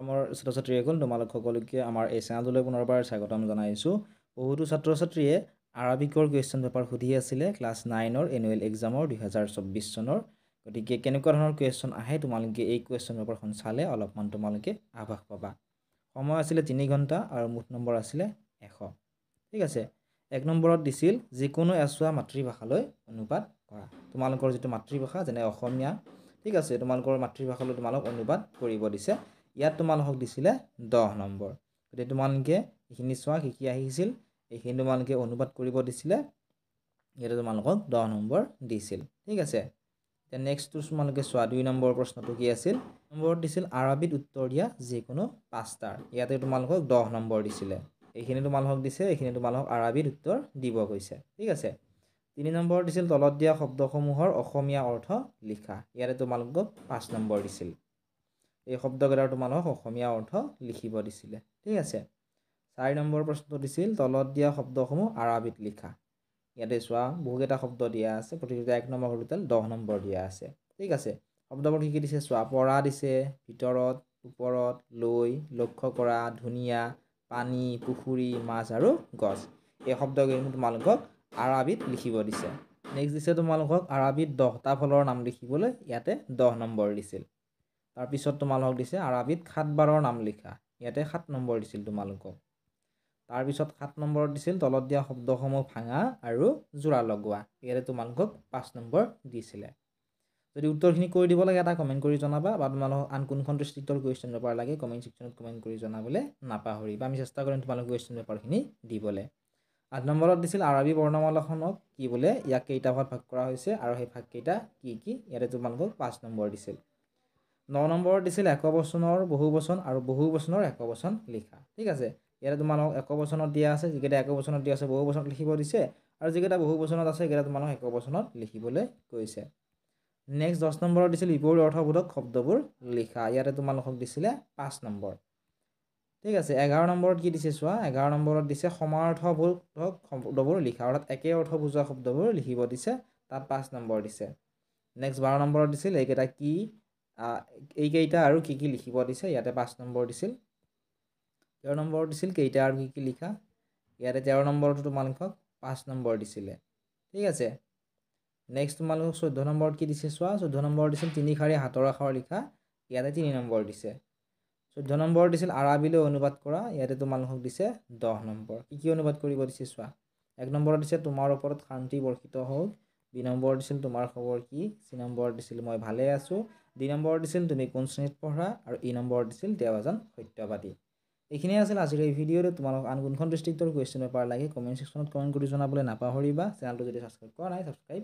আমাৰ ছাত্ৰ-ছাত্ৰীসকল তোমালোক সকলোকে আমাৰ এই চেনেলটোলৈ পুনৰবাৰ স্বাগতম জনাইছোঁ। বহুতো ছাত্ৰ-ছাত্ৰীয়ে আৰবিকৰ কুৱেশ্যন পেপাৰ সুধি আছিলে ক্লাছ 9ৰ এনুৱেল এক্সামৰ 2024 চনৰ। গতিকে কেনেকুৱা ধৰণৰ কুৱেশ্যন আহে তোমালোকে এই কুৱেশ্যন পেপাৰখন চালে অলপমান তোমালোকে আভাস পাবা। সময় আছিলে 3 ঘণ্টা আৰু মুঠ নম্বৰ আছিলে 100। ঠিক আছে। 1 নম্বৰত দিছিল যিকোনো এছোৱা মাতৃভাষালৈ অনুবাদ কৰা। তোমালোকৰ যিটো মাতৃভাষা যেনে অসমীয়া, ঠিক আছে, তোমালোকৰ মাতৃভাষালৈ তোমালোক অনুবাদ কৰিব দিছে। ইয়াত তোমালোকক দিছিলে 10 নম্বৰ। গতিকে তোমালোকে এইখিনি চোৱা কি কি আহিছিল, এইখিনি তোমালোকে অনুবাদ কৰিব দিছিলে। ইয়াতে তোমালোকক 10 নম্বৰ দিছিল। ঠিক আছে। এতিয়া নেক্সটটো তোমালোকে চোৱা 2 নম্বৰ প্ৰশ্নটো কি আছিল। নম্বৰত দিছিল আৰবীত উত্তৰ দিয়া যিকোনো 5টাৰ। ইয়াতে তোমালোকক 10 নম্বৰ দিছিলে। এইখিনি তোমালোকক দিছে, এইখিনি তোমালোকক আৰবীত উত্তৰ দিব কৈছে। ঠিক আছে। 3 নম্বৰ দিছিল তলত দিয়া শব্দসমূহৰ অসমীয়া অৰ্থ লিখা। ইয়াতে তোমালোকক 5 নম্বৰ দিছিল। এই শব্দকেইটাৰ তোমালোকক অসমীয়া অৰ্থ লিখিব দিছিলে। ঠিক আছে। 4 নম্বৰ প্ৰশ্নটো দিছিল তলত দিয়া শব্দসমূহ আৰবীত লিখা। ইয়াতে চোৱা বহুকেইটা শব্দ দিয়া আছে, প্ৰতিটোতে 1 নম্বৰ টোটেল 10 নম্বৰ দিয়া আছে। ঠিক আছে। শব্দবোৰ কি কি দিছে চোৱা, পৰা দিছে, ভিতৰত, ওপৰত, লৈ, লক্ষ্য কৰা, ধুনীয়া, পানী, পুখুৰী, মাছ আৰু গছ। এই শব্দকেইটা তোমালোকক আৰবীত লিখিব দিছে। নেক্সট দিছে তোমালোকক আৰবীত 10টা ফলৰ নাম লিখিবলৈ, ইয়াতে 10 নম্বৰ দিছিল। তাৰপিছত তোমালোকক দিছে আৰবীত 7 বাৰৰ নাম লিখা। ইয়াতে 7 নম্বৰ দিছিল তোমালোকক। তাৰপিছত 7 নম্বৰত দিছিল তলত দিয়া শব্দসমূহ ভাঙা আৰু জোৰা লগোৱা। ইয়াতে তোমালোকক 5 নম্বৰ দিছিলে। যদি উত্তৰখিনি কৰি দিব লাগে এটা কমেণ্ট কৰি জনাবা, বা তোমালোকক আন কোনখন ডিষ্ট্ৰিক্টৰ কুৱেশ্যন পেপাৰ লাগে কমেণ্ট ছেকশ্যনত কমেণ্ট কৰি জনাবলৈ নাপাহৰিবা। আমি চেষ্টা কৰিম তোমালোক কুৱেশ্যন পেপাৰখিনি দিবলৈ। 8 নম্বৰত দিছিল আৰবী বৰ্ণমালাখনক কি বোলে, ইয়াক কেইটা ভাগত ভাগ কৰা হৈছে আৰু সেই ভাগকেইটা কি কি। ইয়াতে তোমালোকক 5 নম্বৰ দিছিল। 9 নম্বৰত দিছিল একবচনৰ বহুবচন আৰু বহুবচনৰ একবচন লিখা। ঠিক আছে। ইয়াতে তোমালোকক একবচনত দিয়া আছে, যিকেইটা একবচনত দিয়া আছে বহুবচনত লিখিব দিছে, আৰু যিকেইটা বহুবচনত আছে সেইকেইটা তোমালোকক একবচনত লিখিবলৈ কৈছে। নেক্সট 10 নম্বৰত দিছিল বিপৰীত অৰ্থবোধক শব্দবোৰ লিখা। ইয়াতে তোমালোকক দিছিলে 5 নম্বৰ। ঠিক আছে। 11 নম্বৰত কি দিছে চোৱা, 11 নম্বৰত দিছে সমাৰ্থবোধক শব্দবোৰ লিখা, অৰ্থাৎ একে অৰ্থ বুজোৱা শব্দবোৰ লিখিব দিছে, তাত 5 নম্বৰ দিছে। নেক্সট 12 নম্বৰত দিছিল এইকেইটা কি, এইকেইটা আৰু কি কি লিখিব দিছে, ইয়াতে 5 নম্বৰ দিছিল। 13 নম্বৰত দিছিল কেইটা আৰু কি কি লিখা। ইয়াতে 13 নম্বৰতো তোমালোকক 5 নম্বৰ দিছিলে। ঠিক আছে। নেক্সট তোমালোকক 14 নম্বৰত কি দিছে চোৱা, 14 নম্বৰত দিছিল 3 শাৰী হাতৰ আখৰ লিখা। ইয়াতে 3 নম্বৰ দিছে। 14 নম্বৰত দিছিল আৰবীলৈ অনুবাদ কৰা। ইয়াতে তোমালোকক দিছে 10 নম্বৰ। কি কি অনুবাদ কৰিব দিছে চোৱা। 1 নম্বৰত দিছে তোমাৰ ওপৰত শান্তি বৰ্ষিত হওক। 2 নম্বৰত দিছিল তোমাৰ খবৰ কি। 3 নম্বৰত দিছিল মই ভালে আছোঁ। 2 নম্বৰত দিছিল তুমি কোন শ্ৰেণীত পঢ়া। আৰু ই নম্বৰত দিছিল তেওঁ এজন সত্যবাদী। এইখিনিয়ে আছিল আজিৰ এই ভিডিঅ'টো। তোমালোক আন কোনখন ডিষ্ট্ৰিক্টৰ কুৱেশ্যন পেপাৰ লাগে কমেণ্ট ছেকশ্যনত কমেণ্ট কৰি জনাবলৈ নাপাহৰিবা। চেনেলটো যদি ছাবস্ক্ৰাইব কৰা নাই ছাবস্ক্ৰাইব